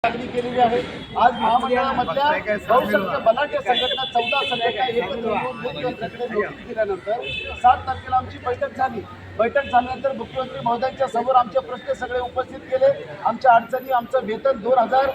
मागणी केलेली आहे। आज महामंडळामधल्या बहुसंख्य बलाढ्य संघटना 14 संघटना एकत्र येऊन मुख्यमंत्र्यांकडे नोटीस दिल्यानंतर 7 तारखेला आमची बैठक झाली। बैठक झाल्यानंतर मुख्यमंत्री महोदयांच्या समोर आमचे प्रश्न सगळे उपस्थित केले। आमच्या अडचणी, आमचं वेतन 2000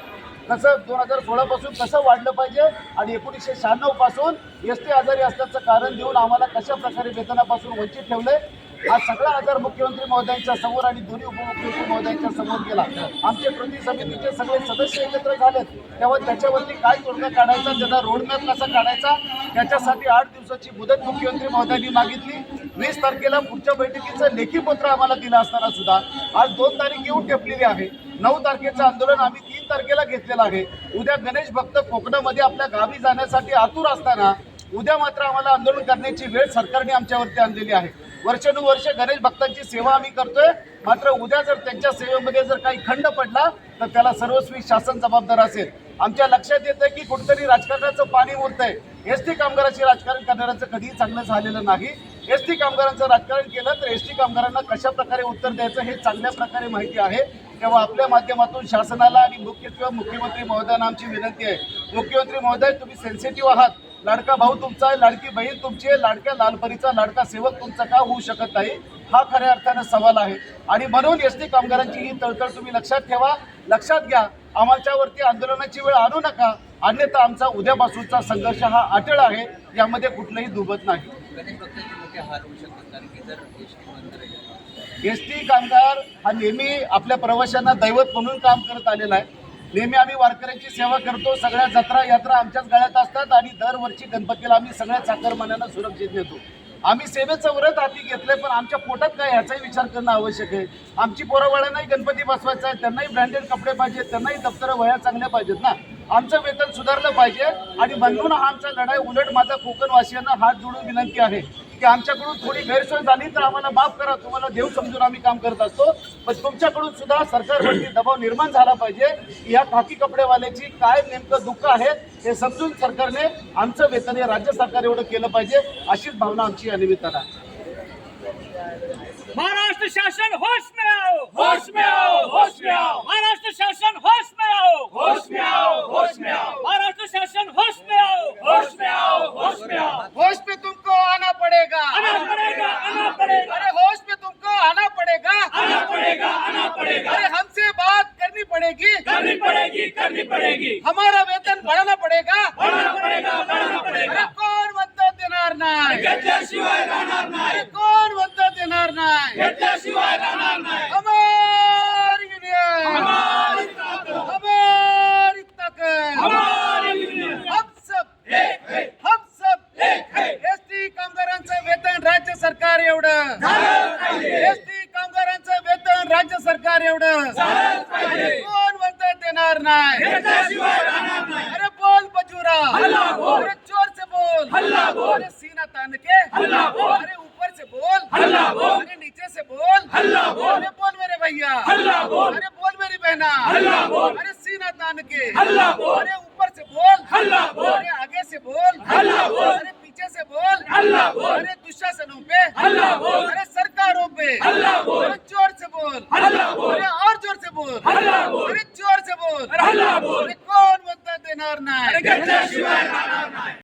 कसं 2016 पासून कसं वाढलं पाहिजे आणि 1996 पासून एसटी आजारी असल्याचं कारण देऊन आम्हाला कशा प्रकारे वेतनापासून वंचित ठेवले, हा सगळा आजार मुख्यमंत्री महोदयांच्या समोर आणि दोन्ही उपमुख्यमंत्री महोदयांच्या समोर केला। आमचे कृती समितीचे सगळे सदस्य एकत्र झालेत, तेव्हा त्याच्यावरती काय तोडगा काढायचा, त्याचा रोडमॅप कसा काढायचा, त्याच्यासाठी 8 दिवसाची मुदत मुख्यमंत्री महोदयांनी मागितली। 20 तारखेला पुढच्या बैठकीचं लेखी पत्र आम्हाला दिलं असताना सुद्धा आज 2 तारीख येऊन ठेपलेली आहे। 9 तारखेचं आंदोलन आम्ही 3 तारखेला घेतलेलं आहे। उद्या गणेश भक्त कोकणामध्ये आपल्या गावी जाण्यासाठी आतुर असताना उद्या मात्र आम्हाला आंदोलन करण्याची वेळ सरकारने आमच्यावरती आणलेली आहे। वर्षानुवर्ष गणेश भक्तांची सेवा आम्ही करतोय, मात्र उद्या जर त्यांच्या सेवेमध्ये जर काही खंड पडला तर त्याला सर्वस्वी शासन जबाबदार असेल। आमच्या लक्षात येतं की कुठेतरी राजकारणाचं पाणी मुरतंय। एसटी कामगारांची राजकारण करणाऱ्यांचं कधीही चांगलं झालेलं नाही। एसटी कामगारांचं राजकारण केलं तर एसटी कामगारांना कशा प्रकारे उत्तर द्यायचं हे चांगल्या प्रकारे माहिती आहे। तेव्हा आपल्या माध्यमातून शासनाला आणि मुख्यमंत्री महोदयांना आमची विनंती आहे, मुख्यमंत्री महोदय तुम्ही सेन्सिटिव्ह आहात। लाडका भाऊ तुमचा आहे, लाडकी बहीण तुमची आहे, लाडक्या लालपरीचा लाडका सेवक तुमचा का होऊ शकत नाही, हा खऱ्या अर्थानं सवाल आहे। आणि म्हणून एसटी कामगारांची ही तळतळ तुम्ही लक्षात ठेवा, लक्षात घ्या। आमच्यावरती आंदोलनाची वेळ आणू नका, अन्यथा आमचा उद्यापासूनचा संघर्ष हा अटळ आहे, यामध्ये कुठलंही दुबत नाही। एसटी कामगार हा नेहमी आपल्या प्रवाशांना दैवत म्हणून काम करत आलेला आहे। नेहमी आम्ही वारकऱ्यांची सेवा करतो, सगळ्या जत्रा यात्रा आमच्याच गळ्यात असतात आणि दरवर्षी गणपतीला आम्ही सगळ्या चाकरमान्यांना सुरक्षित नेतो। आम्ही सेवेचं व्रत हाती घेतलंय, पण आमच्या पोटात काय याचाही विचार करणं आवश्यक आहे। आमची पोराबाळांनाही गणपती बसवायचा आहे, त्यांनाही ब्रँडेड कपडे पाहिजेत, त्यांनाही दप्तरं वह्या चांगल्या पाहिजेत ना। आमचं वेतन सुधारलं पाहिजे आणि म्हणून हा आमचा लढाई। उलट माझा कोकणवासियांना हात जोडून विनंती आहे की आमच्याकडून थोडी गैरसोय झाली तर आम्हाला माफ करा, तुम्हाला देव समजून आम्ही काम करत असतो, पण तुमच्याकडून सुद्धा सरकारवरती दबाव निर्माण झाला पाहिजे की या खाकी कपडेवाल्याची काय नेमकं दुःख आहे हे समजून सरकारने आमचं वेतन हे राज्य सरकार एवढं केलं पाहिजे, अशीच भावना आमची या निमित्तानं। महाराष्ट्र शासन होश में आओ, होश में आओ, होश में आओ। महाराष्ट्र शासन होश में आओ, होश में आओ, होश में आओ। महाराष्ट्र शासन होश में आओ, होश में आओ, होश में आओ। होश में तुमको आना पड़ेगा, आना पड़ेगा, आना पड़ेगा। अरे होश में तुमको आना पड़ेगा, आना पड़ेगा, आना पड़ेगा। अरे हमसे बात करनी पड़ेगी, करनी पड़ेगी, करनी पड़ेगी। हमारा वेतन बढ़ाना पड़ेगा, बढ़ाना पड़ेगा, बढ़ाना पड़ेगा। अरे कोण म्हणतं देणार नाही, घेतल्याशिवाय राहणार नाही, कोण म्हणतं देणार नाही, घेतल्याशिवाय राहणार नाही। हमारी युनियन, हमारी ताकत, हमारी ताकत, हमारी युनियन। हम सब एक है, हम सब एक है। एसटी कामगारांचं वेतन राज्य सरकार एवढं, झालंच पाहिजे, एसटी कामगारांचं वेतन राज्य सरकार एवढं, झालंच पाहिजे। कोण म्हणतं देणार नाही, घेतल्याशिवाय राहणार नाही। अरे बोल बजूरा, हल्ला बोल, अरे जोर से बोल, हल्ला बोल, अरे सीना तान के, हल्ला बोल, अरे ऊपर से बोल, हल्ला बोल, अरे नीचे से बोल, हल्ला बोल, अरे बोल मेरे भैया, हल्ला बोल, अरे बोल मेरी बहना, हल्ला बोल, अरे सीना तान के, हल्ला बोल, अरे ऊपर से बोल, हल्ला बोल, अरे आगे से बोल, हल्ला बोल, अरे पीछे से बोल, हल्ला बोल, अरे दुशासनों पे, हल्ला बोल, अरे सरकारों पे, हल्ला बोल, अरे जोर से बोल, हल्ला बोल, अरे और जोर से बोल, हल्ला बोल, अरे जोर से बोल, हल्ला बोल। अरे कोण म्हणतं देणार नाही, घेतल्याशिवाय राहणार नाही।